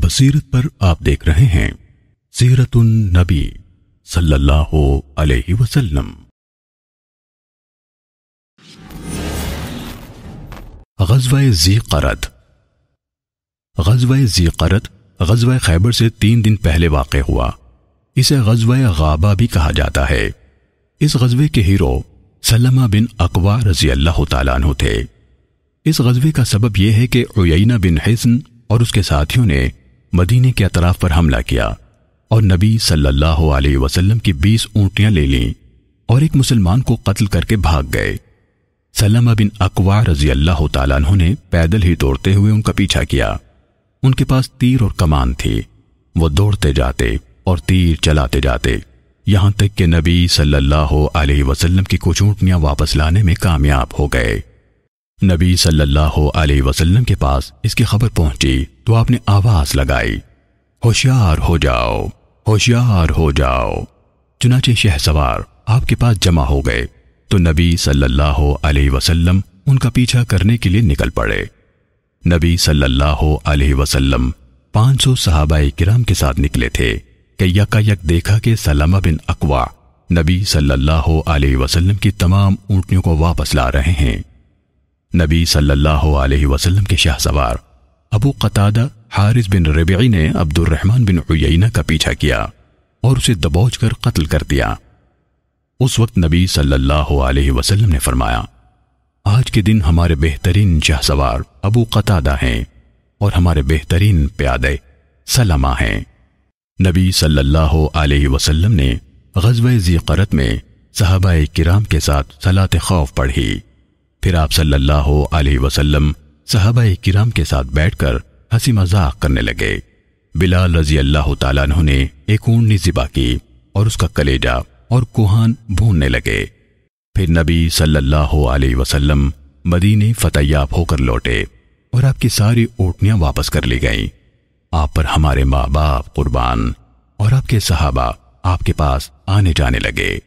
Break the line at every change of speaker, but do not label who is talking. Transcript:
بصیرت پر آپ دیکھ رہے ہیں سیرت النبی صلی اللہ علیہ وسلم۔ غزوہ ذی قرد۔ غزوہ ذی قرد غزوہ خیبر سے 3 دن پہلے واقع ہوا۔ اسے غزوہ غابہ بھی کہا جاتا ہے۔ اس غزوے کے ہیرو سلمہ بن اقوا رضی اللہ تعالیٰ عنہ تھے۔ اس غزوے کا سبب یہ ہے کہ عیینہ بن حصن اور اس کے ساتھیوں نے مدینے کے اطراف پر حملہ کیا اور نبی صلی اللہ علیہ وسلم کی 20 اونٹیاں لے لیں اور ایک مسلمان کو قتل کر کے بھاگ گئے۔ سلمہ بن اقوا رضی اللہ تعالیٰ عنہ نے پیدل ہی دوڑتے ہوئے ان کا پیچھا کیا۔ ان کے پاس تیر اور کمان تھی۔ وہ دوڑتے جاتے اور تیر چلاتے جاتے یہاں تک کہ نبی صلی اللہ علیہ وسلم کی کچھ اونٹیاں واپس لانے میں کامیاب ہو گئے۔ نبی صلی اللہ علیہ وسلم کے پاس اس کی خبر پہنچی تو آپ نے آواز لگائی، ہوشیار ہو جاؤ، ہوشیار ہو جاؤ۔ چنانچہ شہسوار آپ کے پاس جمع ہو گئے تو نبی صلی اللہ علیہ وسلم ان کا پیچھا کرنے کے لیے نکل پڑے۔ نبی صلی اللہ علیہ وسلم 500 صحابہ کرام کے ساتھ نکلے تھے کہ یکا یک دیکھا کہ سلمہ بن اقوا نبی صلی اللہ علیہ وسلم کی تمام اونٹنیوں کو واپس لا رہے ہیں۔ نبی صلی اللہ علیہ وسلم کے شہسوار ابو قتادہ حارث بن ربیعی نے عبد الرحمن بن عیینہ کا پیچھا کیا اور اسے دبوچ کر قتل کر دیا۔ اس وقت نبی صلی اللہ علیہ وسلم نے فرمایا، آج کے دن ہمارے بہترین شہسوار ابو قتادہ ہیں اور ہمارے بہترین پیادے سلمہ ہیں۔ نبی صلی اللہ علیہ وسلم نے غزوہ ذی قرد میں صحابہ کرام کے ساتھ صلاۃ خوف پڑھی۔ پھر آپ صلی اللہ علیہ وسلم صحابہ کرام کے ساتھ بیٹھ کر ہنسی مذاق کرنے لگے۔ بلال رضی اللہ تعالیٰ عنہ نے ایک اونٹنی ذبح کی اور اس کا کلیجہ اور کوہان بھوننے لگے۔ پھر نبی صلی اللہ علیہ وسلم مدینے فتح یاب ہو کر لوٹے اور آپ کی ساری اونٹنیاں واپس کر لی گئیں۔ آپ پر ہمارے ماں باپ قربان، اور آپ کے صحابہ آپ کے پاس آنے جانے لگے۔